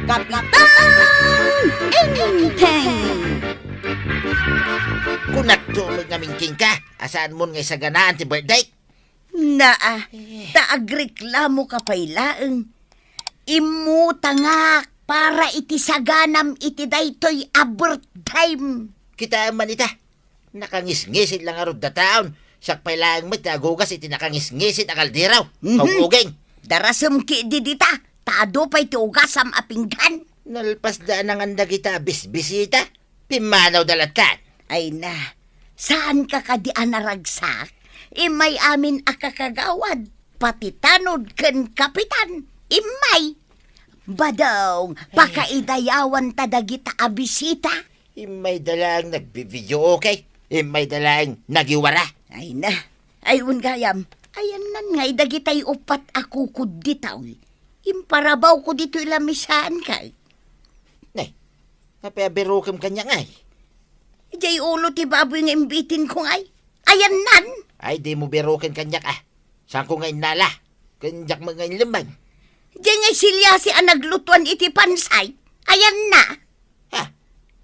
Kapitan Inteng! Kunat tumig namin king ka. Asaan mo nga sa ganaan ti birthday? Naa, taagreklamo ka pailaeng. Imutangak para iti saganam iti daytoy a birthday. Kita man ita. Nakangisngisit lang arod da taon. Sak pailaang met agugas iti nakangisngisit akal diraw. Kaugeng. Darasem ki didita, taado pa'y tiugasam apinggan. Nalpas daan ang anda kita bisita. Pimanaw dalatan. Ay na, saan ka kadian naragsak? Imay amin akakagawad, pati tanod ken kapitan. Imay. Badong, pakaidayawan tadagita abisita. Imay dalang nagbibideo okay. Imay dalang nagiwara. Ay na, ayun gayam. Ayan nan ngay dagitay upat ako kuditaw. Imparabaw ko dito ilamisaan kay. Nay, napabirukim kanya ngay. Ijay ulo ti baboy nga imbitin ko ngay. Ayan nan. Ay, di mo birukin kanyak ah. Saan ko ngay nala? Kanyak mga limang. Ijay ngay silya si anaglutuan iti pansay. Ayan na. Ha?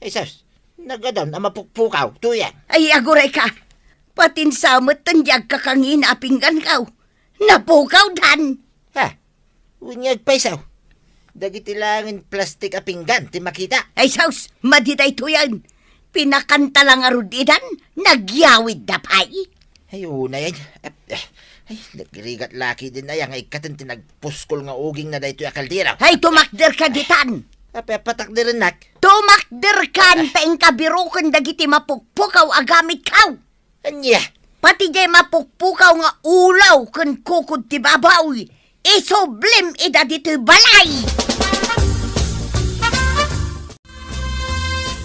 Ay, sus. Nagadaw na mapukpukaw. Tuyan. Ay aguray ka. Patin samot tandyag kakangin apinggan kaw. Napukaw dan. Ha? Unyag paisaw. Dagiti langin plastik a pinggan. Ti makita. Ay saus, maditay to yan. Pinakanta lang arudidan, nagyawid na pay. Ay, una yan. Ay, nagrigat laki din na yan. Ay, katan tinagpuskol nga uging na dahito akaldira. Ay, tumakder ka ditan. Ape, patak di rin nak. Tumakder ka, taing kabirukan dagiti mapukpukaw agamit kaw. Anya? Pati jay mapukpukaw nga ulaw kan kukod ti babaw. Isoblim ida dito'y balay.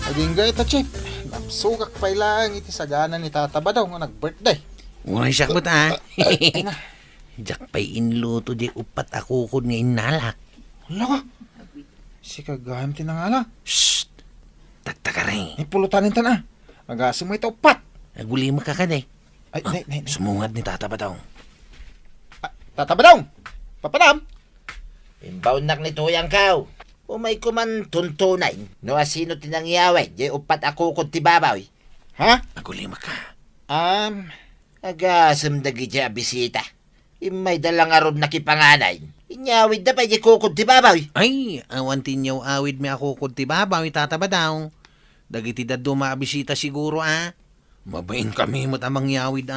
Adingga ita, Chip. Napsugak pa ilang iti sagana ni Tata ba daw nga nag-birthday. Unay siya ko ta. Ay na. Jak pa'y inluto di upat ako ko nga inalak. Wala ka. Si kagahim tinangala. Shhh! Takta ka rin. Ipulutanin ta na. Agasim mo ito upat. Naguli mo ka de. Ay, nay. Sumungad ni Tata ba daw? Tata ba daw? Papadam. Imbaw nak ni tuyang kaw. Umay kuman tuntunay. No asino tinangyaway. Di upat ako kung tibabaw. Ha? Naguli mo ka. Agasam dagi dya bisita. Imay dalang arod nakipanganay. Inyawid na pa di kukod tibabaw. Ay, awan tinyaw awid mi ako kung tibabaw Tata ba daw? Dagiti daddo maabisita siguro Mabain kami mo't amang yawid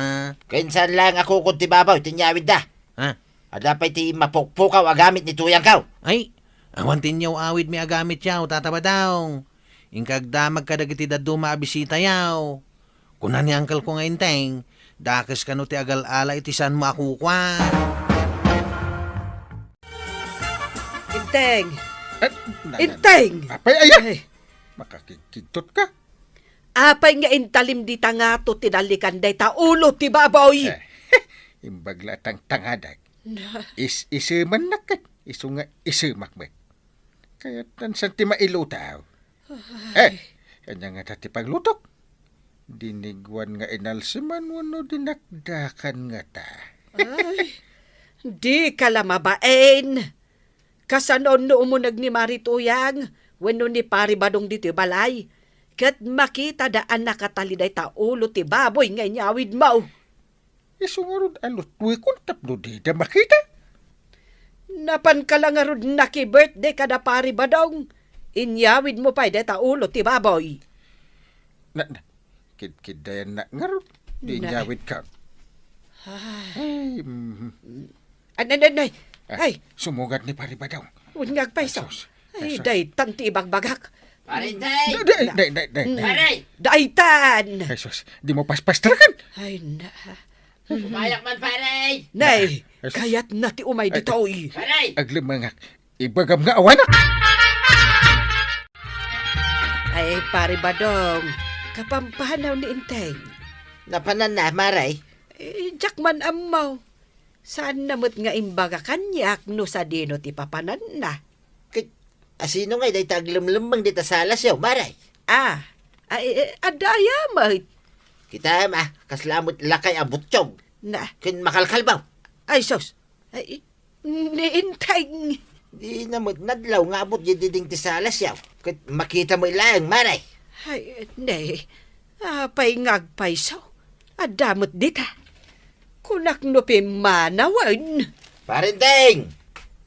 Kainsan lang ako kung tibabaw. Tinyawid na. Ha? Adapay ti mapukpukaw agamit ni tuyang kaw. Ay, awan tinyaw awid mi agamit yaw Tata ba daw? Inkagdamag ka dagiti daddo maabisita yaw. Kunan ni angkel ko nga inteng, dakas ka no ti agal-ala itisan mo ako kwa. Inteng! Inteng! Apay, ay! Makakikigtot ka. Apay nga intalim di tanga to tinalikan day ta ulo ti baboy! Imbagla tang tangadag. Isiman nakat. Isu nga isimak met. Kaya tansan ti mailutaw. Kanya nga tati paglutok. Dinigwan nga inalsiman wano dinakdakan nga ta. Ay, di ka lamabain. Kasanon no umunag ni Marituyang, wano ni pari badong dito balay. Kat makita daan nakataliday ta ulo ti baboy nga inyawid mo. Isungarod alot tuwi kung tapno di da makita. Napan ka lang arod naki-birthday kada pari badong. Inyawid mo pa ta ulo ti baboy. Kid-kidayan na ngarod. Di nyawid ka. Ay, Ay, sumugat ni Paribadaw. unyag pa iso. Sus. Ay, day tanti ibagbagak. Parintay! Paray! Daitan! Ay, sus. Di mo paspastrakan. Ay, na. Umayak man paray! Nay, Ay, kayat na ti umay dito. Paray! Aglimangak. Ibagam nga awanak. Ay, pare badong. Kapampanaw ni Inteng. Napanan na, maray. Jakman amaw. Saan namot nga imbaga kanyak no sa dino ti papanan na? Asino nga, day taglimlimang dita salas yaw, maray. Adaya mahit. Kita kaslamot lakay abutsyog. Na, Kin makalkalbaw. ay sos. Ay, ni Inteng. Di na mo nadlaw nga abot yung diding tisalas yaw. Kat makita mo ilang, maray. Ay, ne. Apay ngagpay saw. Adamot dita. Kunak no pimanawan. Parinteng!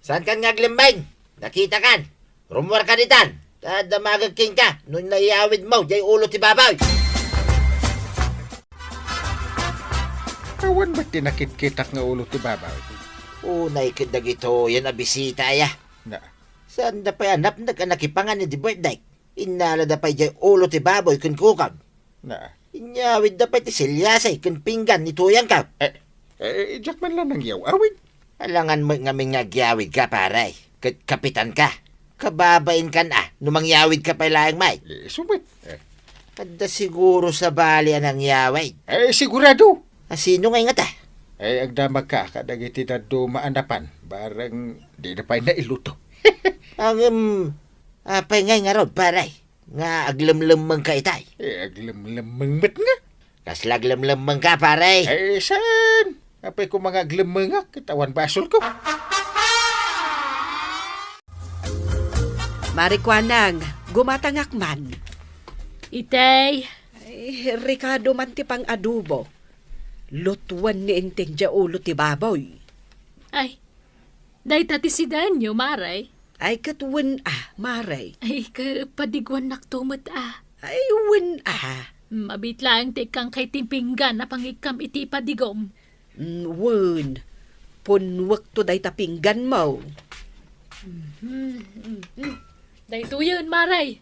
Saan kan ngaglimbang? Nakita kan? Rumor ka ditan. Damagag king ka. Nung naiyawid mo, jay ulo ti babaw. Awan ba tinakit-kitak nga ulo ti babaw? Unay kidag ito, yan na bisita ya. Na, Saan da pa yanap nagkanakipangan ni di birthday? Inala da pa jay ulo ti baboy kun kukag. na. Inyawid da pa ti silyasay kun pinggan ni tuyang ka. Jack man lang nang yaw awid. Alangan mo nga may nagyawid ka paray. Kapitan ka. Kababain ka na. Numangyawid ka pa lang may. Sumit. Kada siguro sa bali ang yawid. Sigurado. Sino nga nga ta? Agdamag ka, kadagiti na dumaanapan. Barang di na pa nailuto. Ang, apay nga rod, paray. Nga aglamlamang ka itay. Aglamlamangmat nga. Kaslaglamlamang ka, paray. Saan? Apay ko mga aglamangak, kitawan basol ko. Marikwanang, gumatangak man. Itay, Ay, Ricardo man ti pang adobo. Lutuan ni Enteng ja ulo ti baboy. ay, day tati si Danyo, maray. Ay katwan maray. Ay, kapadigwan naktumot Ay wen Mabit lang tekang kay timpinggan na pangikam iti padigom. Wen. Punwak to day tapinggan mo. Day tuyon, maray.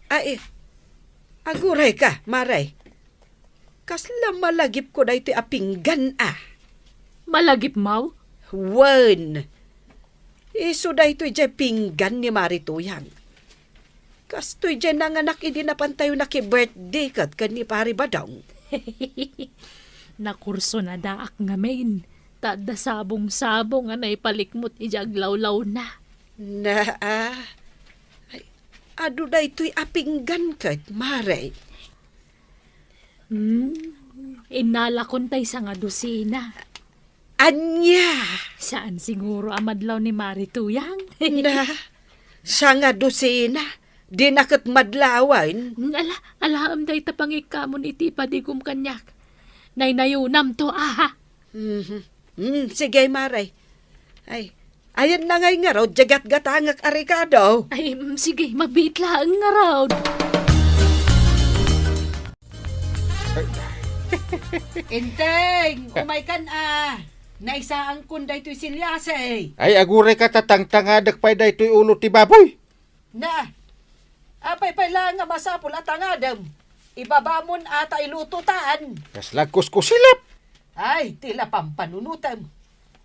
Ay, aguray ka, maray. Kasla malagip ko day ti apinggan Malagip mau? Wen. Iso day to jay pinggan ni Marituyang. Kastoy jay nanganak hindi napantayo na ki-birthday kat ni pari badong. Nakurso na daak nga main. Tada sabong-sabong anay palikmot ijaglawlaw na. Ay, ado day to'y apinggan kat, maray. Inalakon tay sa nga dosina. Anya! Saan siguro amadlaw ni Marituyang? Sa nga dosina, di nakat madlawan. Alaam day tapangikamon iti padigom kanyak. Naynayunam to, Sige, maray. Ay, ayan na ngay nga raw, jagat-gatangak arikado. Ay, sige, mabitla ang nga raw. Inteng, umay kan Naisaan kun day to'y silyase. Ay, aguray ka tatang-tangadak pa daytoy ulo ti baboy. Apay lang nga masapul at tangadam. Ibabamon ata ilututan. Kaslagkos ko silap. Ay, tila pampanunutan.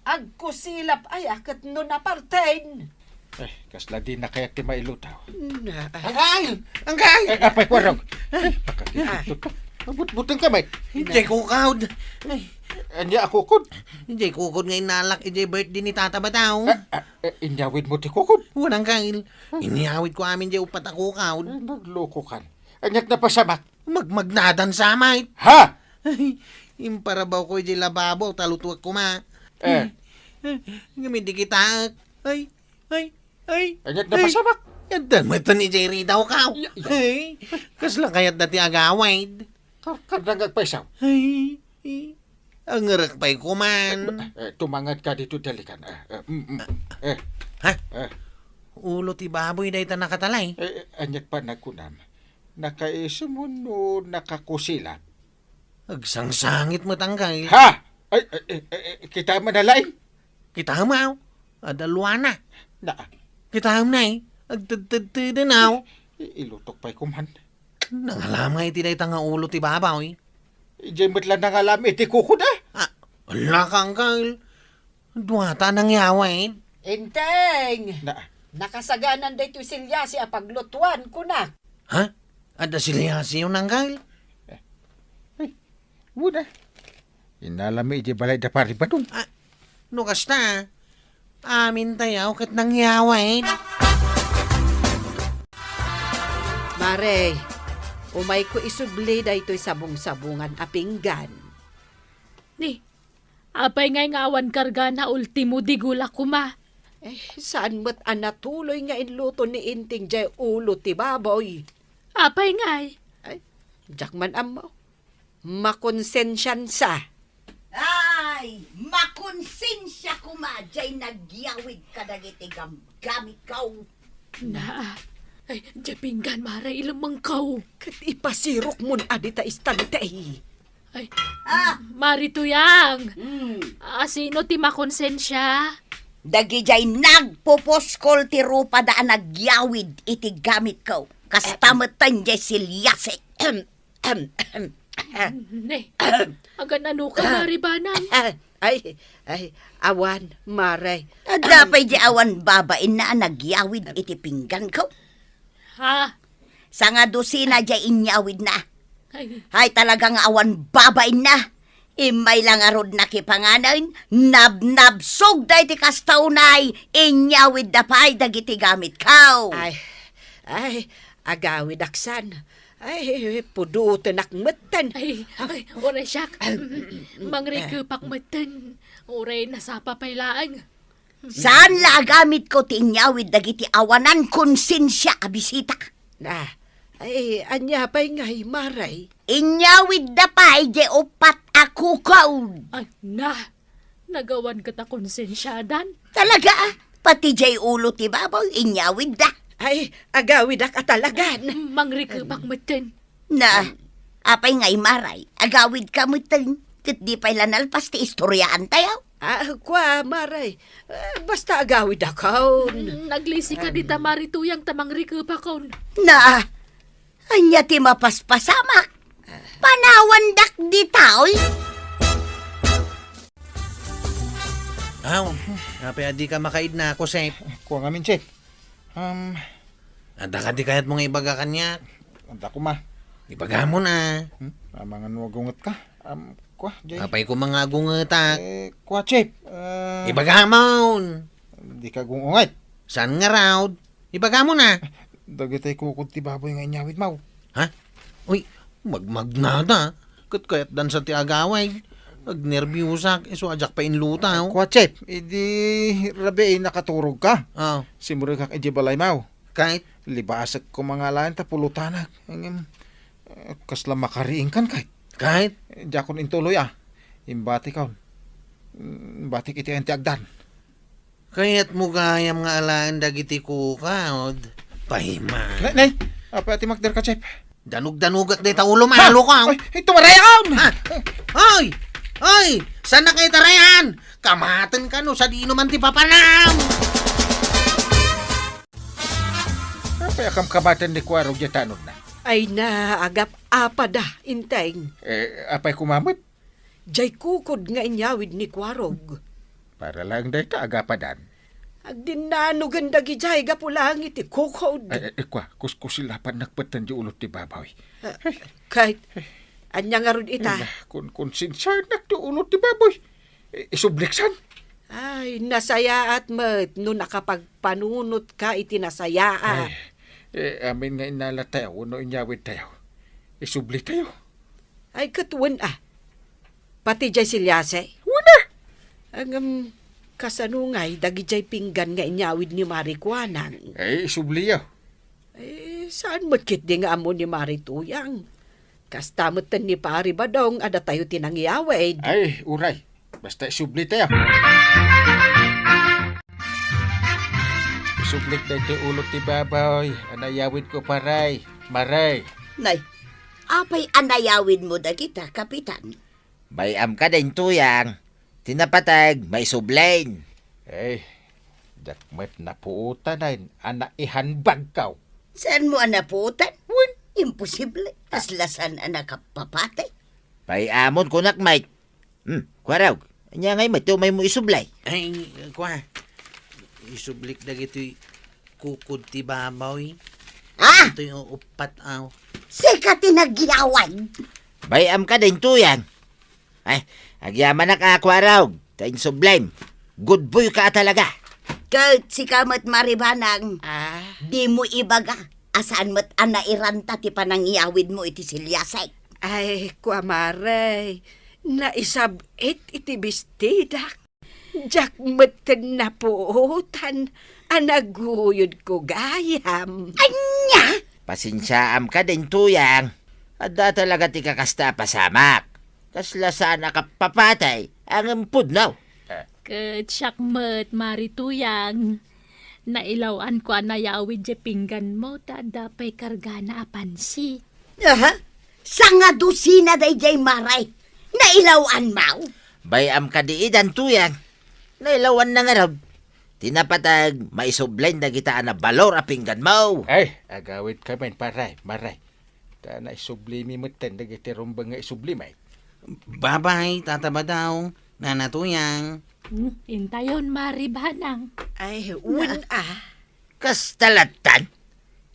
Agkusilap ay akat nun aparten. Kasla di na kaya ti mailutaw. Angay! Apay warog. Pakakitutot pa. Abut-butang kamay. Hindi kukawd. Anya ako kod. Hindi kukod nga inalak iti birthday ni Tata Bataw. Inyawid mo ti kukod. Walang kail. Iniawid ko amin di upat ako kawd. Nagloko kan. Anyak na pasamak. Magmagnadan sa amay. Ha? Ay, imparabaw ko di lababo, talutuwag ko ma. Gamindi kita. Ay. Anyak na pasamak. Yan mata ni Jerry daw kaw. Ay, kasla kayat dati agawid. Karkadangag paisaw. Ay, ang ngerak pa'y kuman. Tumangat ka dito dalikan. Ulo ti baboy dahi ta nakatalay. Anyak pa nakunam. Nakaisumunod nakakusilap. Agsangsangit mo tangkay. Ha? Kita manalain? Kita hamaw. Adalwana. Na, Kita hamnay. Agtadtadtadanaw. ilutok pa'y kuman. Nangalam nga iti dahi ta nga ulo ti baboy. Diyan mo't lang nangalam iti kukod Ala kang kail. Duwata nang yawid. Inteng! Na, Nakasaganan day to'y silyase a paglutuan kunak. Ha? Ada sila siyo nang kail. wala. Inalami iti balay da pari ba dun? No kasta. Amin tayaw kat nang yawid. Mare, umay ko isubli day to'y sabong-sabungan a pinggan. Ni, apay ngay ngawan karga na ultimo digula kuma. Saan mo't anatuloy nga inluto ni Inting jay ulo ti baboy? Apay ngay. Ay, jakman amo. Makonsensyan sa. Ay, makonsensya ko jay nagyawid ka dagiti gamit kau. Na. Ay, japinggan mara ilamang kaw. Kat ipasirok mo na adita istantay. Ay, Ah, Marituyang. hmm. Sino ti makonsensya? Dagi jay nagpoposkol ti rupa daan nagyawid iti gamit ko. Kastamatan jay silyasik. Ne. Agan ano ka, Maribanang? Ay, awan, maray. Adapay di awan babain na nagyawid iti pinggan ko. Ha? Sa nga dosina jay inyawid na. Ay, Ay talagang awan babain na. Imay lang arod na kipanganain, nab-nabsog da iti kastawnay, inyawid da pa'y dagiti gamit kao. Ay, agawid aksan. Ay, pudutan akmatan. ay, oray siyak. Mangrikupak matan. Oray nasapa paylaan. Saan la gamit ko ti inyawid dagiti awanan konsensya a bisita? Ay, anya pa'y ngay, maray. Inyawid da pa'y di upat ako kao. Ay, na. Nagawan ka ta konsensyadan. Talaga pati jay ulo ti babaw, inyawid da. Ay, agawid ak atalagan. Mangrikupak matan. Na, apay ngay maray, agawid ka mo tin. Tit di pa'y lanalpas ti istoryaan tayo. Kwa, maray. Basta agawid akaw. Naglisi ka di ta Marituyang ta mangrikupak kon. Na, anya ti mapaspasamak. Panawandak di taoy. Kapay adi ka makaid na ako, Sep. Kuha nga min, Chef. Anda ka di kayat mga ibaga kanya. Anta ko ma. Ibaga mo na. Amangan mo gungat ka. Kuha, Jay. Kapay ko mga gungetak. Kuha, Chef. Ibaga mo. Di ka gungungat. Saan nga raw? Ibaga mo na. Dagitay kukod ti baboy nga inyawid mau. Ha? Uy, magmagnada. Kat kayat dan sa ti agaway. Agnerbyusak. Iso ajak pa inlutaw. Kuha, Chef. Idi rabi nakaturog ka. Oh, Simuro kang balay mau. kahit. Libasak ko mga lain ta pulutanak. Kasla makariing kan kahit. Kahit. Jakon intuloy Imbati kaon. Batik iti ang tiagdan. Kaya't mo gayam nga alaan dagiti kukawd. Pahima. Nay, apa ati magder ka, Chef? Danug-danugak day ta ulo mahalo ka. Ay, tumarayaon! Ay! Ay! Saan na kayo tarayan? Kamatan ka no sa di naman ti papanam! Apa akam kabatan ni Kuwarog jatanod na? Ay na, agap apada, inteng. Apay kumamot? Jay kukod nga inyawid ni Kwarog. Para lang day ka agapadan. Agdinanugan dagi jay gapulang iti kukod. Kwa, kuskusilapan nagpatan di ulot ti babaw. Kahit, anya nga ron ita. Kung sinsan nagti ulot ti baboy. Isubliksan. Ay, nasaya at met, no nakapagpanunot ka iti nasaya. Amin nga inala tayo, no inyawid tayo. Isubli tayo. Ay, katuwan Pati jay silyase. Wala! Ang kasanungay, dagi jay pinggan nga inyawid ni Marikwanan. Isubli yaw. Saan matkit di nga amo ni Marituyang? Kastamatan ni Pari Badong, ada tayo tinangyawid. Uray. Basta isubli tayo. Isublik tayo ti ulot ti baboy. Anayawid ko paray. Maray. Nay, apay anayawid mo da kita, kapitan. Bayam ka din tuyang. Tinapatag, may sublain. Dakmet na puutan na ana ihanbag kaw. Saan mo anaputan? Imposible. Kaslasan anak kapapatay. Bayamon kunak, mate. Kwaraw, anya ngay may mo isublay. Ay, kwa. Isublik dagiti kukod ti babaw. Ito yung upat aw. Sika tinagyawan. Bayam ka din tuyang. Agyaman na ka, Kwaraw. Tain sublime. Good boy ka talaga. Kahit si Kamat Maribanang, di mo ibaga. Asaan mo't anairanta ti panangyawid mo iti silyasay. Ay, kuamaray, naisabit iti bistidak. Jak meten na puutan, anaguyod ko gayam. Anya! Pasensyaam ka din, tuyang. Adda talaga ti kakasta pasamak. Kasla sana ka papatay ang empudnaw. Ket syakmet marituyang. Nailawan ko anayawid je pinggan mo ta dapay kargana apansi. Aha, sanga dusina day jay maray. Nailawan mau. Bayam ka diidan, tuyang. Nailawan na nga raw. Tinapatag, maisublay na kita na balor apinggan mo. Ay, agawit ka man, maray. Ta na isublimi mo ten, dagiti rumbang nga isublimay. Babay, tatabadaw, nanatuyang. Intayon maribanang. Ay, Kastalatan?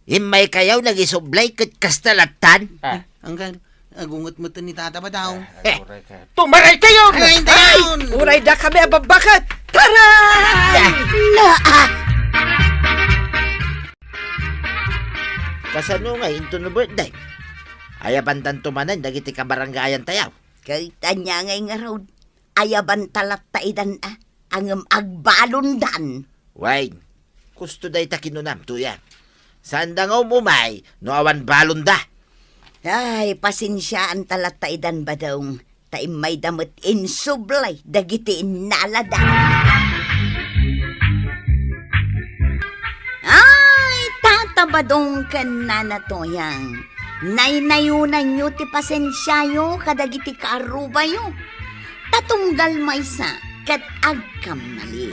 Imay kayaw nag-isublay kat kastalatan? Ah, Anggal, agungot mo ni tatabadaw. aguray ka. Tumaray kayo! Ay, tayon! uray da kami ababakat! Taray! Kasano nga into no birthday? Ayabantan tumanan, dagiti kabaranggayan tayaw. Kay tanya ngay nga raw. Ayaban talat taidan ang agbalundan. Wait, gusto day ta kinunam, tuyang. Saan da nga umumay, no awan balon da? Ay, pasinsiyaan talat taidan ba daw? Taim may damot insublay, dagiti inalada. Ay, tatabadong ka na natoyang. Naynayunan nyo ti pasensyayo, kadagiti kaarubayo. Tatunggal maysa, kat agkamali.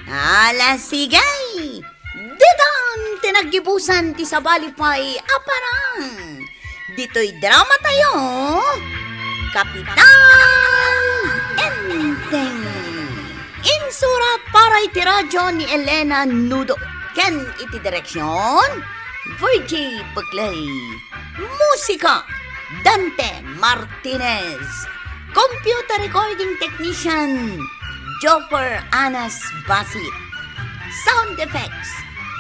Ala sigay! Didan tinagibusan ti sabalipay aparang. Dito'y drama tayo. Kapitan Enteng. Insurat para iti radyo ni Elena Nudo. Ken iti direksyon Virgie Buklay. Musika Dante Martinez. Computer recording technician Joffer Anas Basit. Sound effects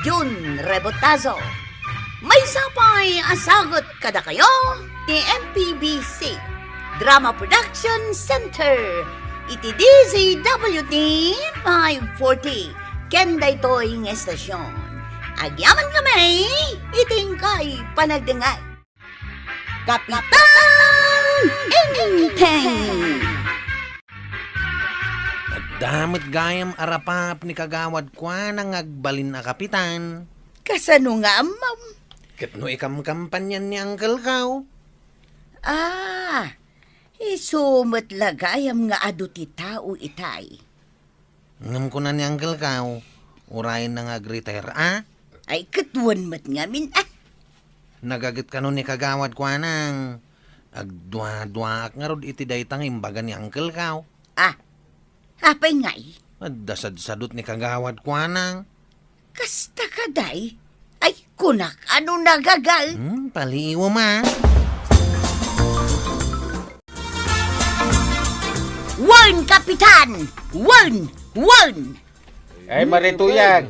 Jun Rebotazo. May sapay asagot kada kayo ni MPBC Drama Production Center. Iti DZWT 540 Kenda ito'y ng estasyon. Agyaman kami, itingkay panagdengay. Kapitan Enteng. Damit gayam arapap ni kagawad kwa nang agbalin na kapitan. Kasano nga, ma'am? Ket no ikam kampanyan ni Uncle Kaw. Isumot lagayam nga adu ti tao itay. Ngam ko na ni Uncle Kaw, urayin na nga-retire, Ay, katuan mat ngamin, Nagagit ka nun ni kagawad kwa nang agdwa-dwaak nga rod iti daytang imbaga ni Uncle Kaw. Apay ngay, Dasad-sadot ni kagawad kwa nang. kasta kaday. Ay, kunak, ano nagagal? Paliiwa ma. Warn, Kapitan! Warn! Warn! Ay, marituyang.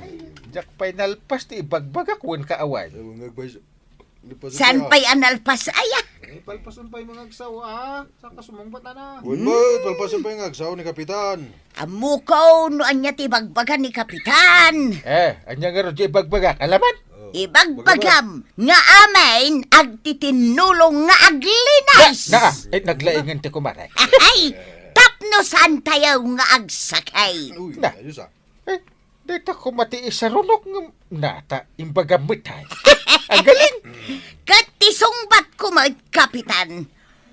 Jak pa'y nalpas ti ibagbagak wen kaaway. San pa'y analpas aya? Palpason pa yung mga agsaw, ah. Saan ka sumangbat na? Wait, palpason pa yung agsaw ni Kapitan. Amukaw no anya ti bagbagan ni Kapitan. Anya nga ron di ibagbagak. Alaman? Ibagbagam nga amain agtitinulong nga aglinas. Naglaingan ti kumaray. Ay, tapno saan tayo nga agsakay. Uy, Na. ayos ah. Dito ko matiis sa runok ng nata imbaga mitay. Ang galing! Katisungbat ko may Kapitan.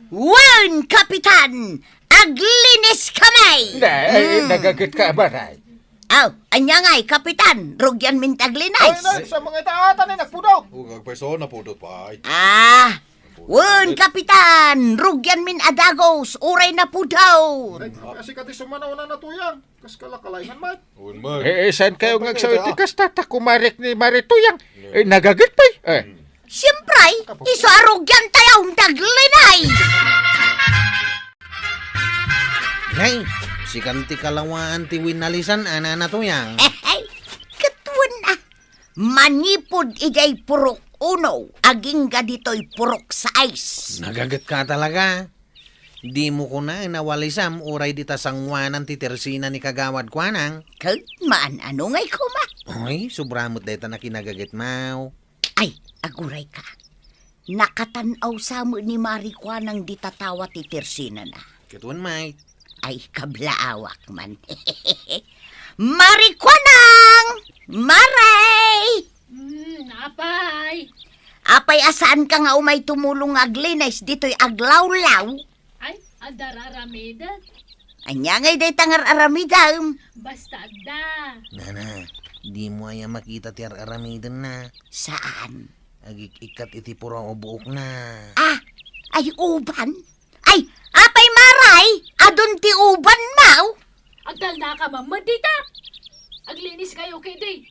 Warn, Kapitan! Aglinis kamay! Nagagit ka maray. Aw, anya nga'y, Kapitan, rugyan min Ay, taglinis. sa mga itaatan na nagpudog. Huwag agpaiso na pudot pa ay. Warn, Kapitan, rugyan min adagos, uray na po daw. Ay, kasi kati sumanaw na natuyang. Kas kalakalayhan, mat. Uy, man. Saan kayo nga sa itikas tata kumarik ni Marituyang? Nagagit pa Siyempre, iso arugyan tayo ang taglinay. Hey, si kanti kalawaan ti winalisan ana na to yang. Katuan na. Manipod ijay purok uno, aging ga dito'y purok sa ice. Nagagat ka talaga. Di mo ko na nawalisam uray dita sangwanan ti Tersina ni kagawad ko nang. Kat maan ano ngay kuma? Ay, sobramot deta na kinagagit mau. Ay, aguray ka. Nakatanaw sa mo ni Marikwanang di tatawa ti Tersina na. Kituan, May. Ay, kablaawak man. Marikwanang! Maray! Apay! Apay asaan ka nga umay tumulong aglinis dito'y aglawlaw? Ay, adararamidan. Anya ngay day tangar aramidam. Basta da. Nana, di mo ay makita ti aramidan na. Saan? Agik-ikat iti pura o buok na. Ah, ay uban? Ay, apay maray! Adun ti uban mau? Agdal na ka mamadita. Aglinis kayo kay day.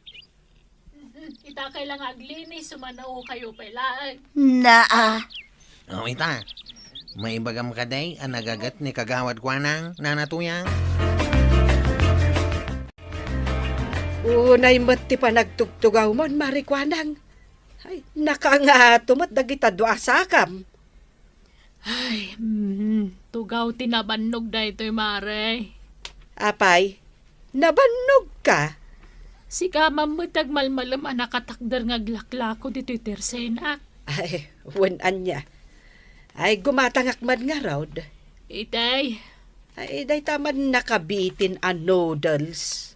Itakay lang aglinis, sumanaw kayo pala. Naa. O ita, may bagam ka day, ang nagagat ni kagawad ko nang nanatuya. Unay mat ti panagtugtugaw mon, Marikwanang. Ay, nakangatumot dagita asakam. Ay, tugaw tinabannog da ito'y mare. Apay, nabannog ka. Si kamamutag malmalam anakatakdar nga glaklako dito'y tersenak. Ay, wanan niya. Ay, gumatangak man nga raod. Itay, Ay, day taman nakabitin ang noodles.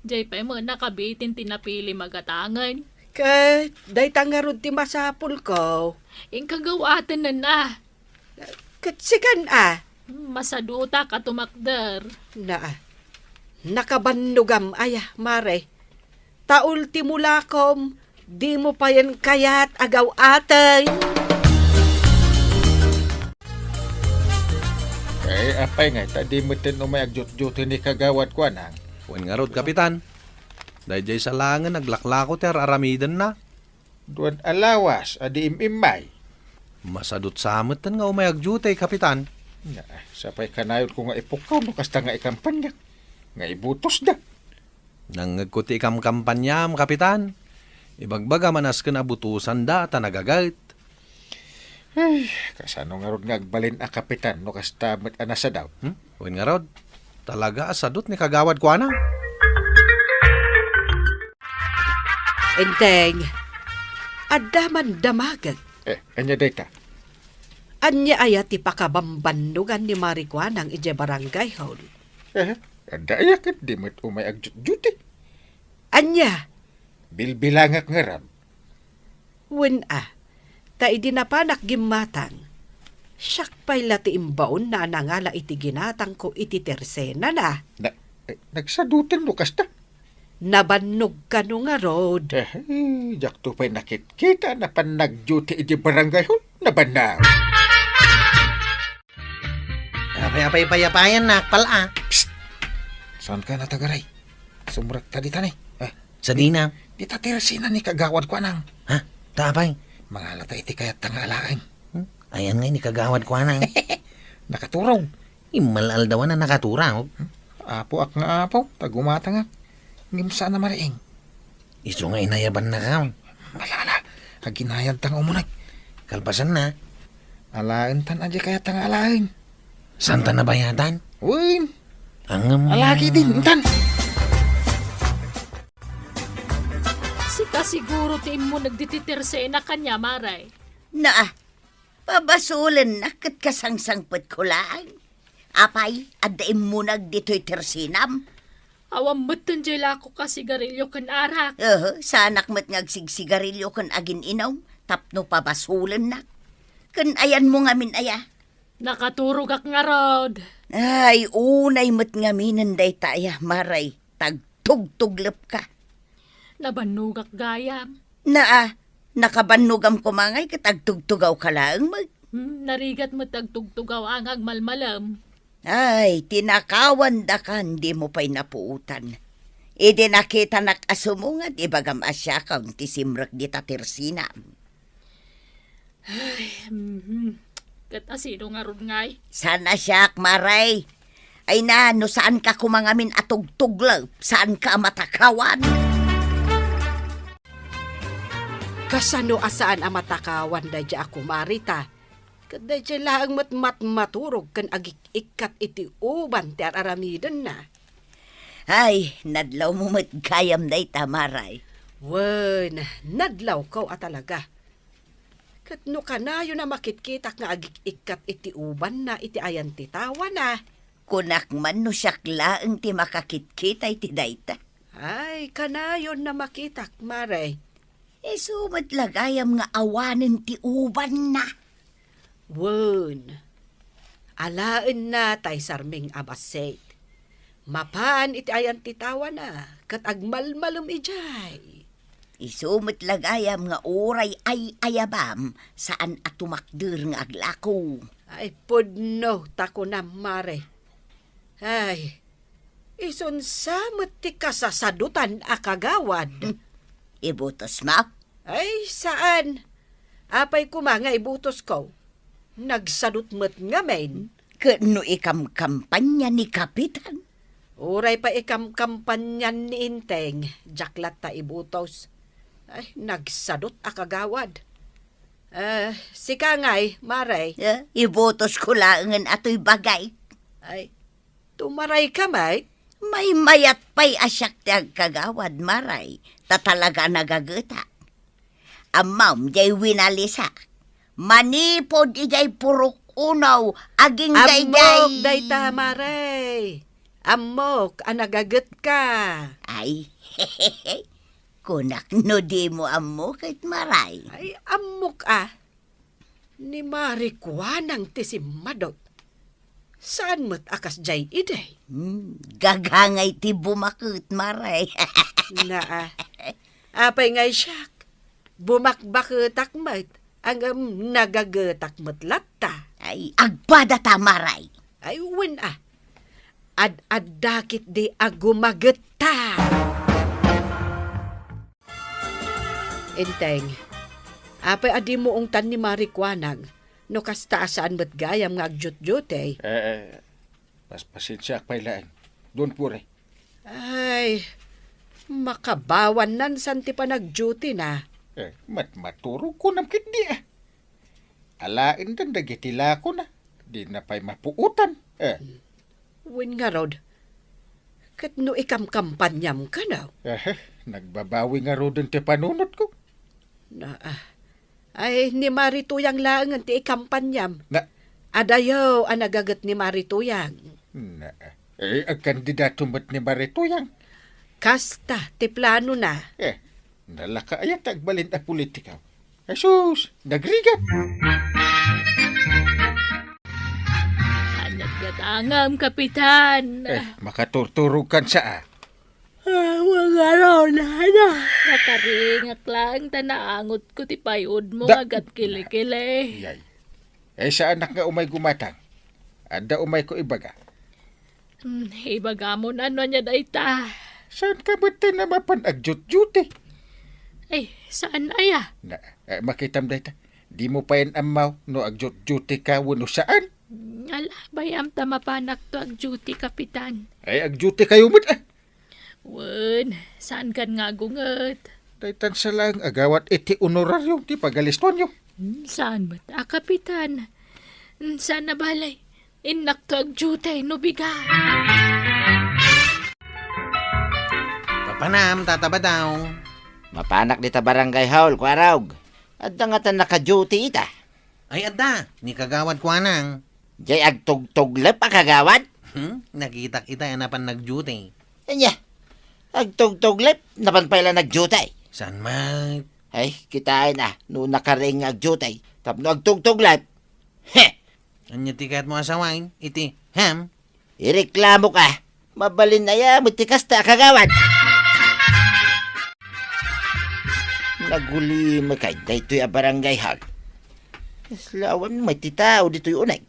jay pa mo nakabitin tinapili magatangan. Kat, day tangarod ti masapul ko. Ing kagawatan na. Kat sikan Masaduta ka tumakdar. Nakabannugam ayah, mare. Taultimulakom, di mo pa yan kayat agaw atay. Kay apay nga, tadi mo tin umay agjut-jut ni kagawad ko nang. Wen nga rod, Kapitan. Dahil jay sa langan, naglaklako ti aramidan na. Duan alawas, adi imimay. Masadot samutan nga umayagjutay, Kapitan. Na, sapay kanayod ko nga ipukaw, no kasta nga ikampanyak. Nga ibutos da. Nangagkuti kam kampanyam, Kapitan. Ibagbaga manas ka nabutusan da, ta nagagait. Ay, kasano nga rod nga agbalin a kapitan, no kasta met anasa daw. Wen nga rod, talaga asadot ni kagawad ko na. Enteng, adaman damagat. Anya data. Anya ayat ti pakabambandugan ni Marikwanang ije barangay hall. Ada kat di met umay agjut-juti. Anya, Bilbilangak nga ram. wen ta idinapanak gimatang. Siyak pa'y lati imbaon na nangala iti ginatang ko iti tersena na. Nagsadutan no kasta. Nabannog ka no nga rod. Jak to pa'y nakit-kita na panagjuti iti barangay hon. Nabanaw. Apay-payapayan na, pala. Saan ka natagaray? Sumrak ta dita ni. Sa dina. Dita tirsina ni kagawad ko nang. Ha? Tapay. Mga lata iti kayat tangalaan. Ayan nga ni kagawad ko na. Nakaturaw. Imalal daw na nakaturaw. Apo ak nga apo. Tagumata nga. Ngimsa na mariing. Iso nga inayaban na ka. Malala. Kaginayad tang umunay. Kalpasan na. Alaan tan aja kayat tangalaan. Santa na bayatan? Uy. Ang Alaki din. Tan. Sika siguro ti mo nagdititerse na kanya, maray. Naa, pabasulan na kat kasangsangpot ko lang. Apay, adaim mo nagdito'y tersinam. Awang matan jela ko ka sigarilyo kan arak. Sanak mat ngagsigsigarilyo kan agin inaw, tapno pabasulan na. Kan ayan mo ngamin aya. Nakaturog ak nga rod. Ay, unay mat ngaminan day taya, maray. Tagtugtuglap ka. Nabanugak gayam. Naa, nakabanugam ko mangay katagtugtugaw ka lang mag. Narigat mo tagtugtugaw ang agmalmalam. Ay, tinakawan da ka, hindi mo pa'y napuutan. Ide nakita nakasumungat, ibagam asya kang tisimrak di tatirsinam. Ay, kata sino nga ron ngay? Sana siyak, maray. Ay na, no saan ka kumangamin atugtuglaw? Saan ka matakawan? Kasano asaan ang matakawan da di ako marita. Kaday sila ang maturog kan agik-ikat iti uban ti aramidan na. Ay, nadlaw mo matgayam na itamaray. Wen, nadlaw ko talaga. Kat no kanayo na makitkitak nga agik-ikat iti uban na iti ayan ti tawa na. Kunak man no siyakla ang ti makakitkita iti dayta. Ay, kanayon na makitak, Maray. Sumat lagayam nga awanin ti uban na. Wen, alaan na tay sarming abasay. Mapaan iti ayan ti tawa na, kat agmalmalum ijay. Isumat lagayam nga oray ay ayabam saan at tumakder nga aglako. Ay, pudno, tako na, Mare. Ay, ison samot ti kasasadutan akagawad. Ibutos mo? Ay, saan? Apay kumanga ibutos ko. Nagsadut mo't nga men. Kano ikam kampanya ni Kapitan? Uray pa ikam kampanyan ni Inteng, jaklat ta ibutos. Ay, nagsadot akagawad. Sika ngay, Maray. Ibutos ko lang ato'y bagay. Ay, tumaray ka, May. May mayat pa'y asyak ti agkagawad, Maray. Tatalaga nagagata. Amam, jay winalisa. Manipod ijay purok unaw, aging gayday. Amok, day ta, Maray. Amok, anagagat ka. Ay, hehehe. Kunak no di mo amok at Maray. Ay, amok Ni Marikwanang tisimadot. Saan mo't akas jay iday? Gagangay ti bumakot, Maray. Apay ngay siyak. Bumakbaketak mat. Ang nagagatak mat latta. Ay, agbada ta, Maray. Ay, win Ad-adakit di agumagata. Inteng, apay adi mo ungtan ni Marikwanang, no kastaasan ba't gayam nga agjut-jute. Mas pasensya pa'y laang. Doon pure. Ay, makabawan nan santi pa nag-duty na. Maturo ko nam kindi Alain dan dagitila ko na. Di na pa'y mapuutan. Win nga rod, kat no ikam-kampanyam ka na. Nagbabawi nga ro dun ti panunot ko. Ay, ni Marituyang lang ti ikampanyam. Na? Adayaw ang nagagat ni Marituyang. Ang kandidato mo't ni Marituyang. Kasta, ti plano na. Nalakaayat agbalin a politika. Jesus, nagrigat. Nagdatangam, Kapitan. Makaturturog kan sa Mga raw na. Nakaringak lang, tanaangot ko ti payod mo, agat kilikili. Yay. Sa anak nga umay gumatang. Ada umay ko ibaga. Ibaga mo na niya dayta. Saan ka ba na mapanagjut-juti? Ay, saan aya? Makitam dayta. Di mo pa yan amaw no agjut-juti ka wano saan? Ala, bayam ta mapanak to ag duty, Kapitan. Ay, agjuti kayo mo't Wen, saan kan nga gunget? Daytan sa lang agawat iti honoraryo ti pagaliston nyo. Saan ba ta, Kapitan? Saan na balay? Inak to ag duty, no biga. Papanam, tataba daw. Mapanak di ta barangay hall, kwarawg. At nga ta naka-duty ita. Ay, adda, ni kagawad ko anang. Jay agtugtuglep akagawad. Nakitak ita yan napan nag-duty. Anya, agtugtuglep, napan pala nag-duty. San mat? Ay, kitain no nakaring ag-duty. Tapno agtugtuglep. Anya tikat mo asawain, iti, ham? Ireklamo ka. Mabalin na ya, matikas ta akagawad. Naguli makay, dayto'y a barangay hall. Lawan may titao dito'y unay.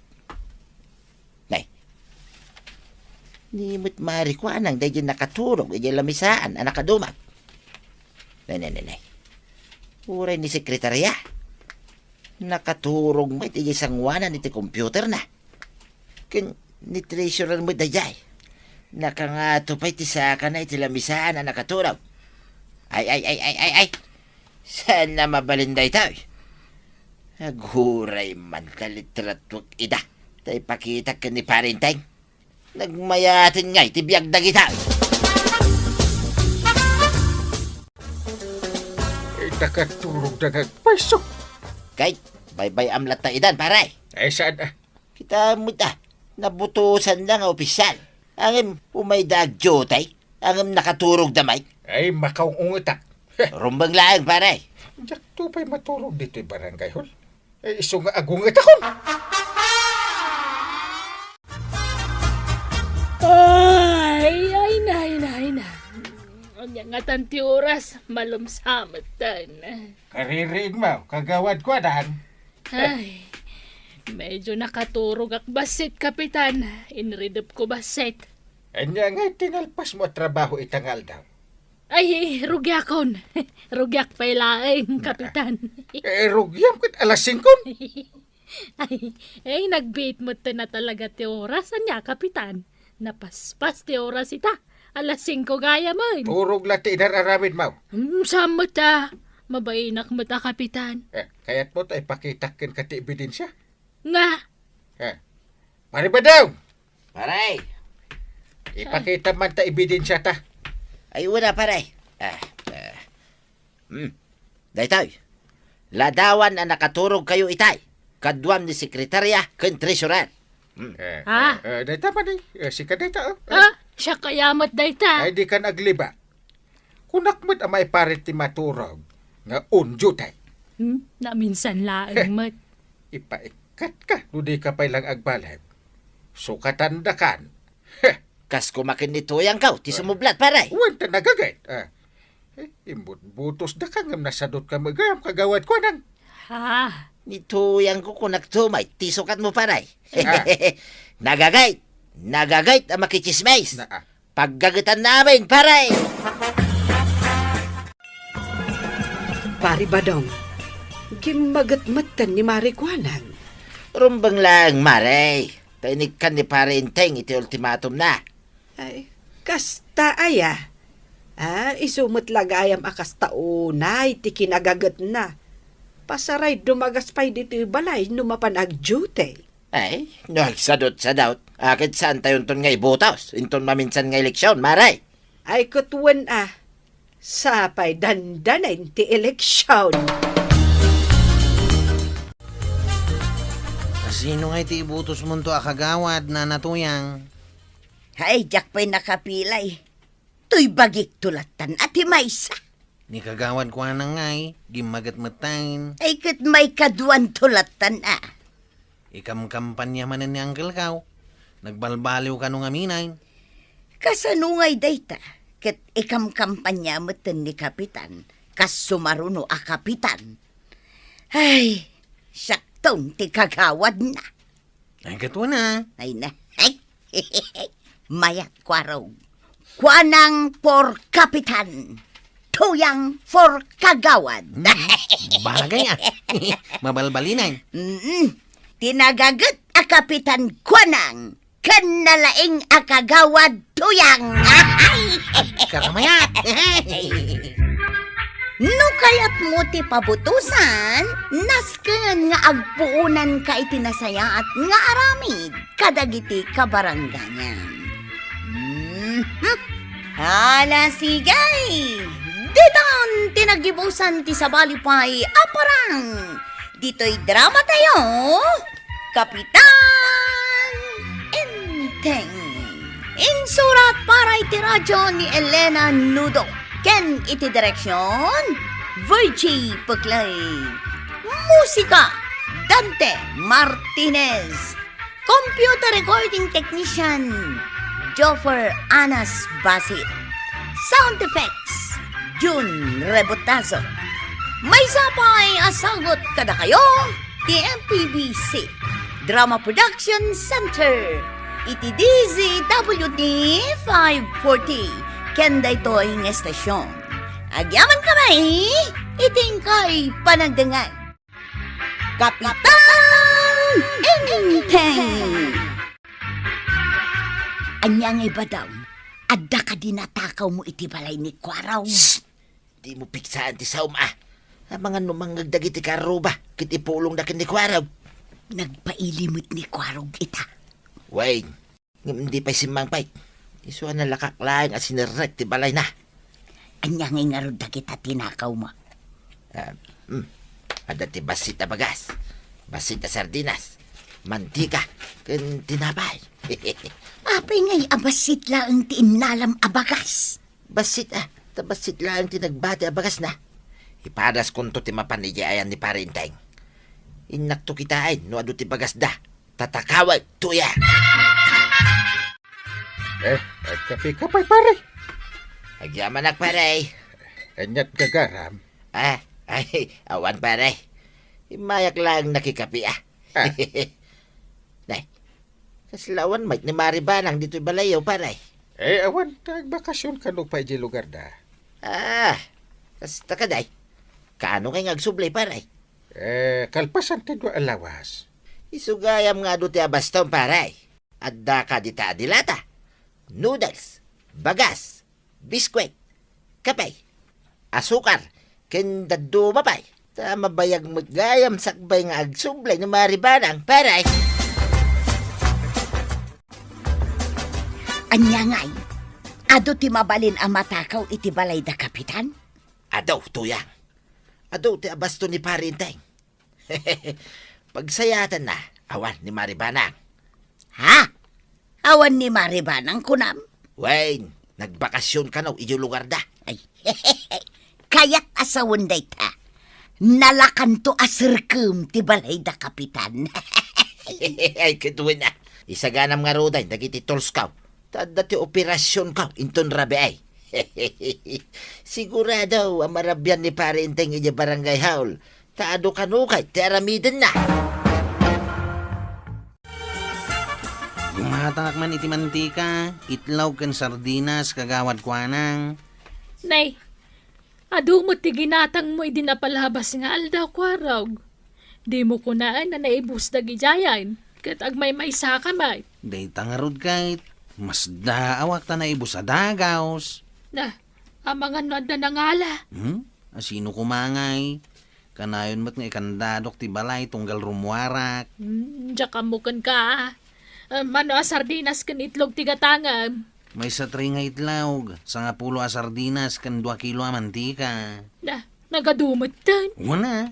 Nay, ni mo't Marikwanang dahil nakaturog, dahil lamisaan, nakadumag. Nay. Uray ni sekretarya. Nakaturog mo iti sangwanan iti computer na. Kin ni treasurer mo dayay. Nakangato pa iti saka na iti lamisaan na nakaturog. Ay. Saan na mabalinday tayo? Aghuray man kalitratwag ida. Tay pakita ka ni parinteng. Nagmayatin ngay, tibiyag na kita. Nakaturog na nagpaiso. Kay, bye-bye amlat na idan, paray. Saan Kita mo ta, nabutusan na nga opisyal. Angim umaydag jotay, angim nakaturog damay. Ay, makaong ungutak. Rumbang laang, paray. Jak to pa'y maturog dito'y barangay hol. Ay, iso nga agungat ako. Ay, na. Anya nga tanti oras, malumsamatan. Kaririig mo, kagawad ko dan. Ay, medyo nakaturog ak basit, kapitan. Inridop ko basit. Anya nga tinalpas mo trabaho itangal daw. Ay, rugyakon. Rugyak pa ilaing, kapitan. Rugyam kat alas 5. Ay, nagbait mo na talaga ti oras. Anya, kapitan. Napaspas ti oras ita. Alas 5 gaya man. Turog lati inararamid mo. Samot ta. Mabainak mo ta, kapitan. Kaya't mo tayo pakitakin kati ebidensya. Nga. Pari ba daw? Paray, Ipakita man ta ebidensya ta. ay wala paray. Daytoy, ladawan na nakaturog kayo itay. Kadwam ni sekretarya ken treasurer. Dayta man eh. Sika dayta. Siya kayamat dayta. Ay di ka nagliba. Kunakmat ang may parit ti maturog. Nga unjo tay. Na minsan laang mat. Ipaikat ka. Ludi ka pa'y lang agbalay. Sukatan dakan. Kas kumakin ni tuyang kaw, ti sumublat paray. Wanta nagagay. Imbut butos da ka ngam nasadot ka magayam kagawad ko nang. Ha? Ni tuyang ko kunak tumay, ti sukat mo paray. Nagagayt. Nagagayt ang makichismays. Paggagatan namin, paray. Pari Badong, gimagat-matan ni Marikwanan. Rumbang lang, maray. Tainig kan ni parinteng iti ultimatum na. Ay, kasta aya. Isumot lagayam akas taunay, ti kinagagat na. Pasaray dumagas pa'y dito balay, numapan agjute. Ay, nagsadot sa daut. Akit saan tayo ton ngay botaws? Inton maminsan ngay leksyon, maray. Ay kutuan sapay dandanin ti eleksyon. Sino nga iti ibutos mo to akagawad na natuyang? Ay, jak pa'y nakapilay. Tuy bagik tulatan at himaysa. Ni kagawad ko na ngay, di magat-matain. Ay, kat may kaduan tulatan Ikam-kampanya man ni Uncle Kaw. Nagbalbaliw ka nung aminay. Kasanungay dayta. Kat ikam kampanya mo ni kapitan. Kas sumaruno a kapitan. Ay, saktong ti kagawad na. Ay, katwa na. Ay na. Ay, mayat kwaraw. Kwanang for kapitan. Tuyang for kagawad. Bagay Mabalbalinay. Tinagagat a kapitan kwanang. Kanalaing a kagawad tuyang. Karamayat. No kayat mo ti pabutusan, nasken nga agpuunan ka itinasaya at nga aramid kadagiti kabarangganyan. Hala sigay! Diton tinagibusan ti sabalipay aparang! Dito'y drama tayo, Kapitan Enteng. Insurat para iti radyo ni Elena Nudo. Ken iti direksyon, Virgie Puklay. Musika, Dante Martinez. Computer recording technician, Joffer Anas Basit. Sound effects, June Rebotazo. May sapay asagot kada kayo, TMPBC Drama Production Center. Iti DZWD 540. Kenda ito'y ng estasyon. Agyaman kamay, iting kay panagdangan. Kapitan Enteng! Anyang iba daw, adda ka dinatakaw mo iti balay ni Kwaraw. Di mo piksaan ti saum Ang mga numang nagdagiti karuba. kiti pulong na kini Kwarog. Nagpailimot ni Kwarog ita. Wayne, hindi pa simang pay. Iso na lakaklaan at sinirek ti balay na. Anya nga rod na kita tinakaw mo. Ada ti basit na bagas, basit na sardinas, mantika, ken tinapay. Apay ngay abasit lang tinalam abagas. Basit tabasit lang tinagbati abagas na. Ipadas kunto ti mapanidya ayan ni Parinteng. Inakto kitain no adu ti bagas da. Tatakawag tuya. Kapi kapay pare. Agyaman pare. Anyat gagaram. Ay, awan pare. Imayak lang nakikapi Ah. Nay, kaslawan may ni Maribanang dito'y balayaw pare. Awan, nagbakasyon ka no pa iji lugar da. Kasta ka day. Kaano kay ngagsublay pare? Kalpasan ti do alawas. Isugayam nga do ti abaston pare. Adda ka dita adilata. Noodles, bagas, biskwit, kapay, asukar, ken daddo mapay. Ta mabayag magayam sakbay nga agsublay ni Maribanang pare. Anya ngay, ado ti mabalin ang matakaw iti balay da kapitan? Adaw, tuyang. Adaw, ti abasto ni Parinteng. Pagsayatan na, awan ni Maribanang. Ha? Awan ni Maribanang kunam? Wayne, nagbakasyon ka no, iyo lugar da. Ay, kaya't asawon day ta. Nalakan to asirkum ti balay da kapitan. Ay, kituwin na. Isaganam nga roday, dagiti tools ka. Tada ti operasyon ka, inton rabi ay. Sigurado, ang marabyan ni Parinteng iya barangay haul. Taado kanukay, ti aramiden na. Gumatangak man iti mantika, itlaw ken sardinas kagawad kwanang. Nay, adu mo ti ginatang mo idinapalabas nga aldaw Kwarog. Di mo kunaan na naibus da gijayan. Kat agmay maisa ka may. Day tangarod kahit, mas daawak ta na ibo sa dagaws. Na, ang mga nada na ngala. Asino kumangay? Kanayon mo't nga ikandadok ti balay tunggal rumwarak. Diyak amukan ka. Mano a sardinas kan itlog tigatangam. May sa tri nga itlawg, sa nga pulo a sardinas kan 2 kilo a mantika. Na, nagadumot tan. Una,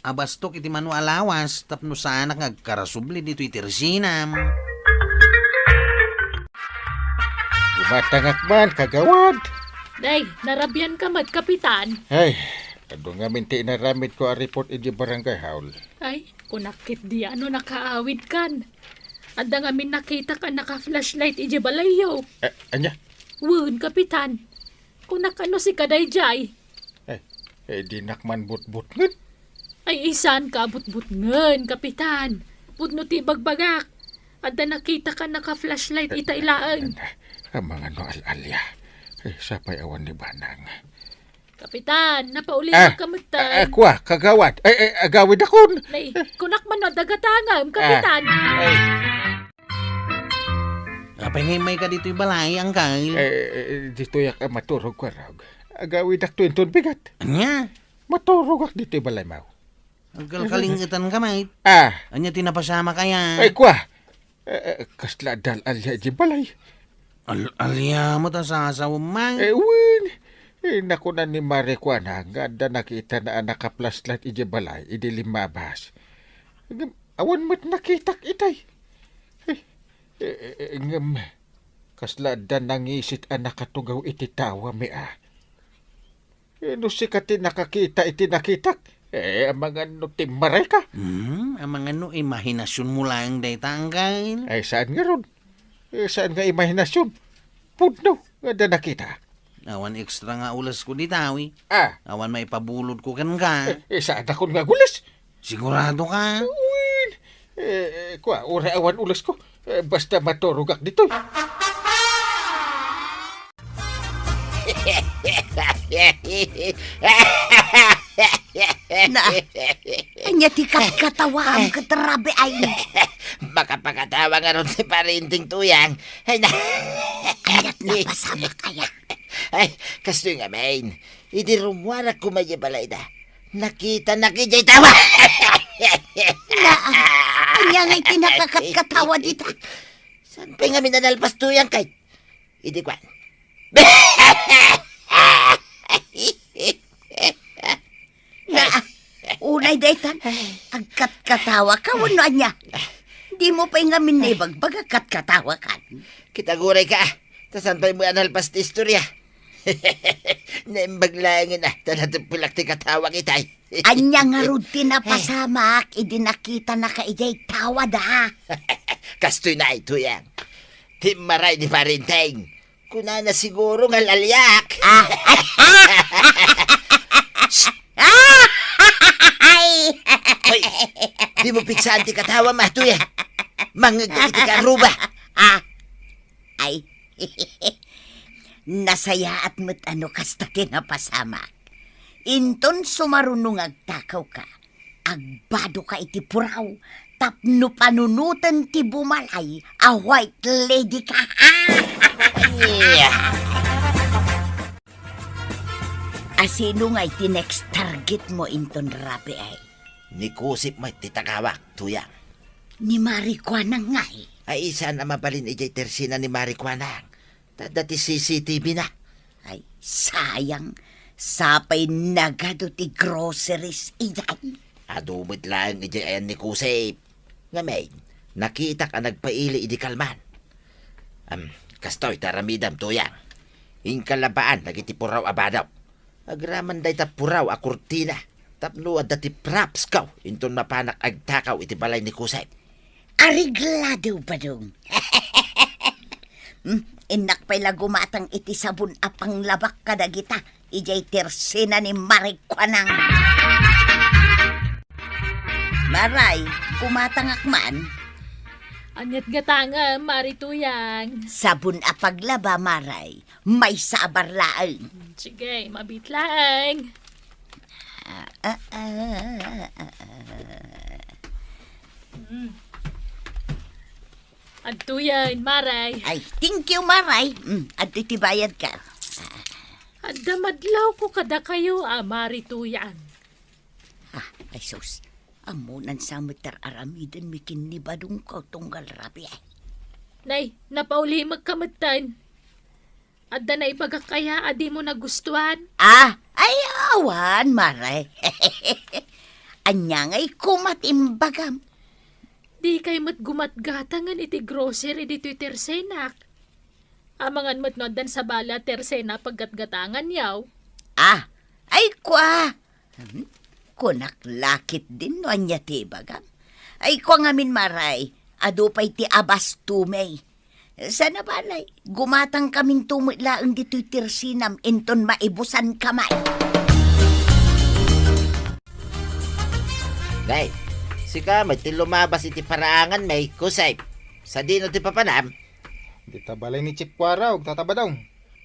abastok iti manu alawas, tapno sa anak ngagkarasubli dito iti resinam. Gumatangak man, kagawad. Day, narabyan ka mat kapitan. Ay, ado nga minti na ramit ko a report iji barangay haul. Ay, kunakit di ano nakaawid kan. Adda nga min nakita ka naka-flashlight iji balayaw. Anya? Wun, kapitan. Kunak ano si Kadayjay. Di nakman but-but ngan. Ay isan ka but-but ngen, kapitan. Pudno ti bagbagak. Adda nakita ka naka-flashlight ita ilaang. Ang mga no al-alya. Sapay awan ni Banang. Kapitan, napauli na kamutan. Kwa, kagawad. Agawid akon. Nay, kunak man na dagatangam, kapitan. Apay ngay may ka dito'y balay, angkal. Dito yak maturog ko raw. Agawid ak tuinton bigat. Anya? Maturog ak dito'y balay mau. Agkal kalingitan ka, mate. Anya tinapasama kaya? Kwa. Kasla dal alya di balay. Alya mo ta sa asawa, man. Win. Nakunan ni Mare kwa na. Ganda nakita na nakaplaslat iji balay. Idi limabas. Awan mo't nakitak itay. Ngam, kaslada nangisit ang nakatugaw iti tawa mi no sikati nakakita iti nakitak. Ang mga no timaray ka. Ang mga no imahinasyon mo lang day tanggal. Saan nga ron? Saan nga imahinasyon? Pudno, nga da nakita. Awan ekstra nga ulas ko ditawi. Awan may pabulod ko kan ka. Saan ako nga gulas? Sigurado ka? Kwa, ura awan ulas ko. Basta maturugak dito. Na, anya ti katawa ang katarabi ay. Makapakatawa nga ron si Parinting tuyang. Ay na. Anyat na pasama kaya. Ay, kasto nga main. Idi rumwarak ko may balay da. Nakita na kijay tawa. Kanya nga'y tinakakat-katawa dita. San pa nga minanalpas tuyang kay? Idi kwan. Na, unay daytan, agkat-katawa ka, wano niya. Di mo pa nga minibag-bag agkat-katawa ka. Kitaguray ka. Tasan pa mo analpas ti istorya. Naimbaglaangin na. Talatang pilak ti katawa kitay. Anya nga rod tinapasamak, idinakita na kaijay tawa da. Kastoy na ito yan. Timaray ni Parinteng. Kuna na siguro nga lalyak. Hoy, di mo piksaan ti katawa mahto yan. Mangagkakiti ka ruba. Ay, nasaya at mo't ano kasta tinapasamak. Inton sumarunong agtakaw ka, agbado ka iti puraw, tapno panunutan ti bumalay, a white lady ka. Asino nga iti next target mo inton rapi ay? Ni kusip mo titakawak tuyang. Ni Marijuana nga eh. Ay isa na mabalin ijay tersina ni Marijuana. Dati CCTV na. Ay, sayang. Sapay nagado ti groceries iyan. Adumit lang ijay ayan ni kusip. Nga may, nakita ka nagpaili idi kalman. Kastoy taramidam tuyang. Inkalabaan nagiti puraw abadaw. Agraman day ta puraw a kurtina. Tapno at dati props kaw. Inton mapanak agtakaw iti balay ni kusip. Ariglado ba dong? Inak pa'y lagumatang iti sabon apang labak kadagita. Ijay tersina ni Marikwanang. Maray, kumatangak man. Anyat gatanga, marituyang. Sabon apaglaba, Maray. May sabar laang. Sige, mabitlang. Adtuyan, maray. Ay, thank you, Maray. At titibayad ka. Adda madlaw ko kada kayo, marituyan. Ay, sus. Amunan sa meter aramidan mikin ni badong ko tunggal rabi ay. Nay, napauli magkamatan. Adda na ipagakaya, adi mo nagustuhan. Ay awan, Maray. Anya nga'y kumatimbagam. Di kay mat gumatgatangan iti grocery dito'y tersenak. Amangan mat no dan sa bala tersena paggatgatangan yaw. Ay kwa. Kunak lakit din no anya tibagam. Ay kwa ngamin, Maray. Ado pa'y ti abas tumay. Sana balay, gumatang kaming tumutlaang dito'y tersinam inton maibusan kamay. Nay, sika may ti lumabas iti paraangan may kusay. Sa dino ti papanam. Di tabalay ni Chip Kwara, og tataba daw.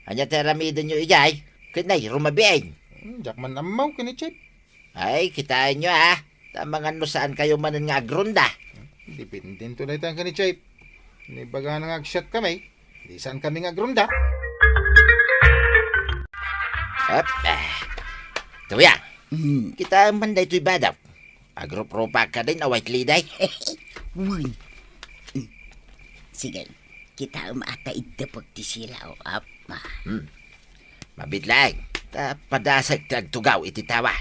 Anya teramidan nyo ijay. Kinay, rumabiain. Jakman amaw kini Chip. Ay, kitain nyo Tamangan no saan kayo manan nga agronda. Dipindin to na itang kani Chip. Ni baga nang agshot kami. Di saan kami nga grunda. Tuyang, kita man da ito'y badaw. Agro-propa ka din na white liday. Uy. Sige, kita umata ito pagtisilaw. Mabitlang, padasag tagtugaw iti tawa.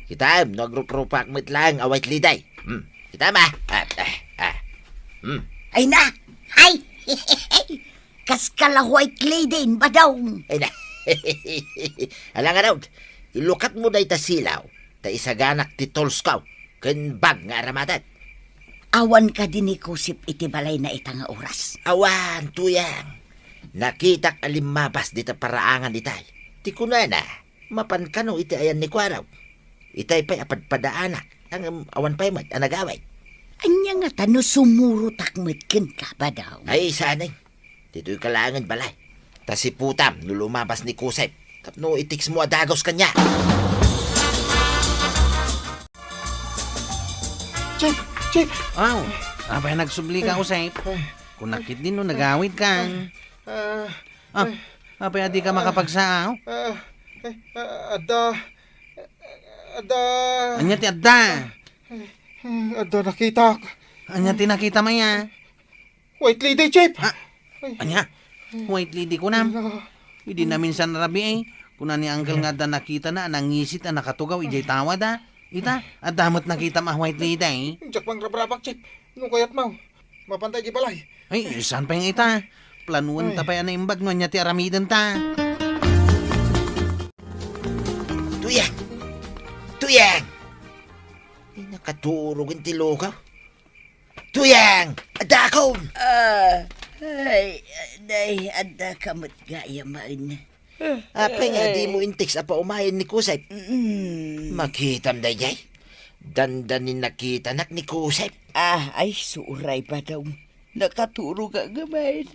Kita no agro-propa kmet lang a white liday. Kita ma. Ay na! Ay! Kaskala white lady ba daw? Ay na. Alang araw, ilukat mo na ita silaw. Ta isaganak ti tolskaw. Ken bag nga aramatan. Awan ka din ikusip iti balay na itang oras. Awan, tuyang. Nakitak alimabas dita paraangan itay. Ti kunana, mapan kano iti ayan ni Kwaraw. Itay pa'y apadpadaanak. Ang awan pa'y mat, anagaway. Anya nga tano sumurutak ken ka ba daw? Ay, sanay. Dito'y kalangan balay. Ta si Putam, nulumabas ni Kusep. Tapno itiks mo adagos kanya. Chip! Apay nagsubli ka, Usay. Kung nakit din no, nagawid ka. Apay adi ka makapagsaaw. Ada... Ada... Anya ti adda. Ada nakita. Anya ti nakita maya. White lady, Chip. Anya, white lady ko nam. Hindi na minsan rabi eh. Kuna ni uncle nga da nakita na, nangisit na nakatugaw, ijay tawad Ita, at damot nakita ma white lady eh. Jak pang rabrabak, Chip. Nung kayat mo. Mapantay di balay. Ay, saan pa yung ita? Planuan ta pa yan na imbag no niya ti aramidan ta. Tuyang! Tuyang! Ay, nakaturog ang tilukaw. Tuyang! Adakon! Ay, day, ada kamot gaya man. Apay nga di mo intiks apa umayan ni Kusay. Makitam day jay. Dandanin nakita nak ni Kusay. Ay, suray pa daw. Nakaturo ka gamay.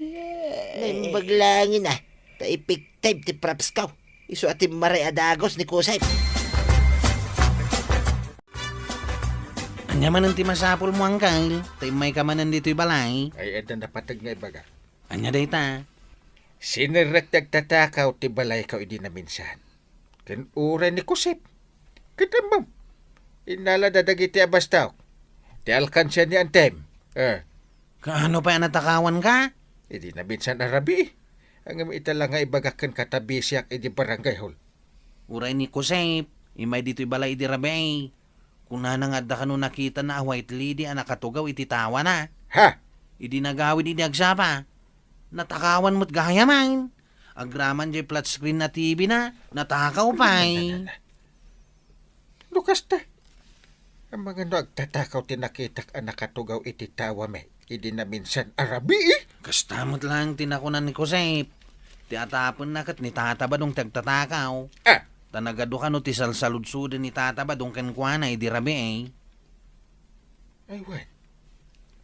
Naimbag langin Taipik type ti props kaw. Isu ati maray adagos ni Kusay. Anya man ang timasapol mo uncle. Tay may kamanan dito'y balay. Ay, edan napatag nga ibaga. Anya day ta. Sinirek tatakaw ti balay kaw idi na minsan. Ken uray ni Kusip. Kadamam. Inala dadagiti abastaw. Ti alkansya ni Antem. Kaano pa yan natakawan ka? Idi na minsan arabi. Ang itala nga ibagakan katabi siyak idi barangay hall. Uray ni Kusep. Imay dito'y balay di rabi. Kung nanangad da ka no nakita na white lady nakatugaw iti tawa na. Ha? Idi nagawid idi agsapa. Natakawan mo't gaya man. Agraman jay flat screen na TV na. Natakaw pa Lukas ta. Ang mga nagtatakaw tinakitak ang nakatugaw iti tawa me. Idi na minsan arabi Kastamot lang tinakunan ni Kusep. Ti atapon na kat ni tata ba dong tagtatakaw. Tanagado ka no ti salsaludsudan ni tata ba dong kenkwana idi rabi Ay, wan.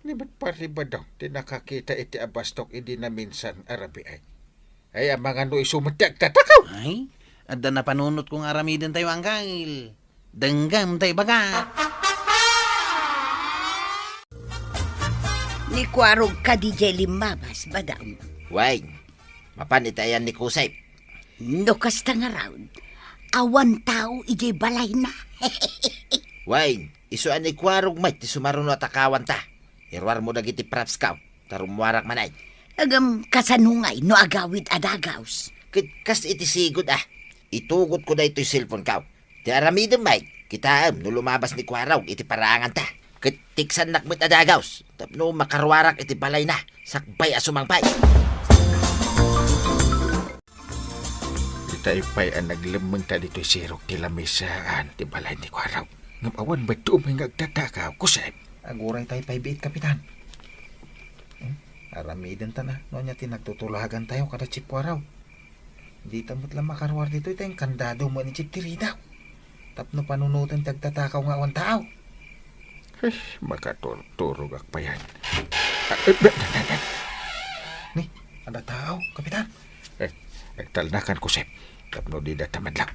Libat pa riba daw, tinakakita iti abastok idi na minsan arabi Ay, ang mga no isumatag tatakaw. Ay, adda na panunot kong aramidan tayo angkail. Denggam tayo baga. Ni kwarog ka di jay limabas ba daw? Wine. Mapanitayan ni Kusay. No kasta nga round. Awan tao ijay balay na. Wine. Isu ani kwarog may ti sumaruno atakawan ta. Irwar mo dagiti props kaw. Tarumwarak manay. Agam kasanungay no agawid adagaws. Kas iti sigod Itugot ko na ito'y cellphone kaw. Ti aramidin may. Kitaam no lumabas ni kwaraw iti parangan ta. Tiksan nakmit adagaws. Tapno makarwarak iti balay na. Sakbay asumangpay. Itaypay ang naglamang ta dito'y sirok ti lamisaan ti balay ni Kwaraw. Ngamawan ba ito may nagtatakaw, Kusep? Aguray tayo 5-8, Kapitan. Aramidan ta na. No niya tinagtutulagan tayo kada Chip Waraw. Di tamot lang makarwar dito ito yung kandado mo ni Chip Tirida. Tapno panunutan tagtatakaw nga awan tao. Makaturog pa yan. Ni, ada tao, Kapitan. Nagtalnakan, Kusep. Tapno di datamad lang.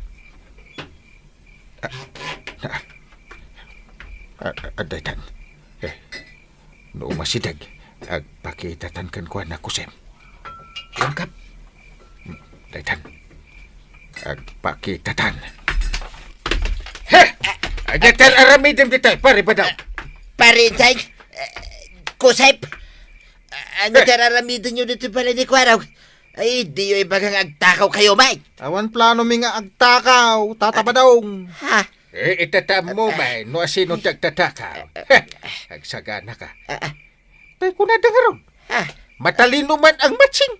Adaytan. Noong masidag, agpakitatan kan ko na Kusep. Langkap. Daytan. Agpakitatan. Adaytan aramidem di tayo, pare ba daw? Parintay. Kusep. Ano tararamidan nyo dito pala ni Kwaraw? Ay, di yung ibagang agtakaw kayo, Mike. Awan plano mi nga agtakaw, tatabadong. Ha? Itatam mo, may, no asino tagtatakaw. Agsagana ka. Tay ko na dangarong. Matalino man ang matching.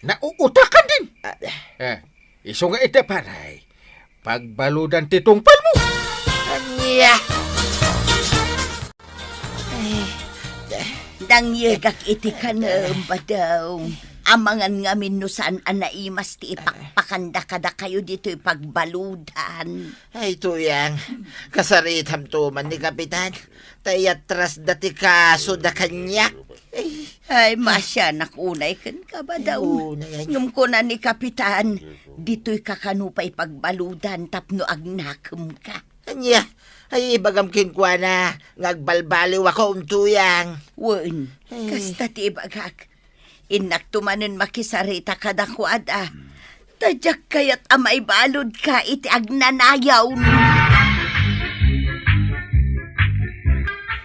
Nauutakan din. Iso nga ita paray. Pagbaludan titungpal mo. Anya. Dangyegak iti kanam ba daw? Amangan nga minusan anaimas ti ipakpakanda kada kayo dito ipagbaludan. Ay, tuyang. Kasaritam tuman ni Kapitan. Tayatras dati kaso da kanya. Ay, masya nakunay kan ka ba daw? Unay. Ngum ko na ni Kapitan, dito'y kakanupay pagbaludan tapno agnakem ka. Anya. Ay, ibagam kinkwa na. Ngagbalbaliw ako tuyang. Wen, kasta ti ibagak. Inaktumanen makisarita kadakwad Tadyak kayat amay balod ka iti agnanayaw.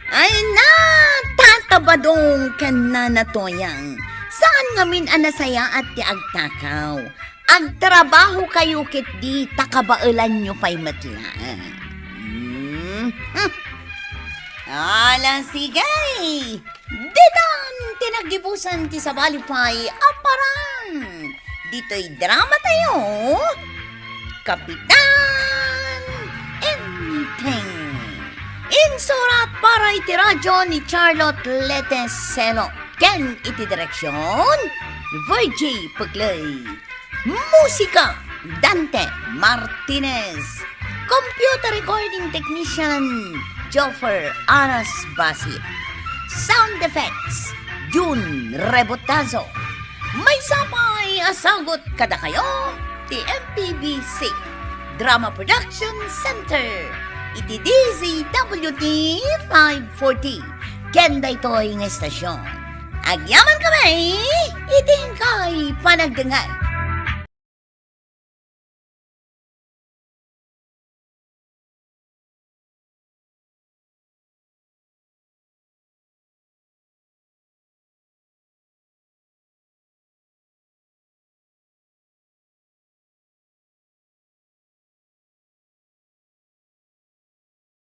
Ay na, tatabadong ka na natoyang. Saan ngamin anasaya at ti agtakaw? Ang trabaho kayo kit di takabailan nyo pa'y matlaan. Alang sigay! Didan tinagibusan ti sabalipay aparan. Dito'y drama tayo. Kapitan Enteng. Insurat para iti radyo ni Charlotte Leteselo. Ken iti direksyon ni Virgie Puglay. Musika Dante Martinez. Computer recording technician Joffer Aras Basit. Sound effects June Rebotazo. May sapay asagot kada kayo ti MPBC Drama Production Center. Iti DZWT 540. Kenda ito'y ng estasyon. Agyaman kami, iting kay panagdengay.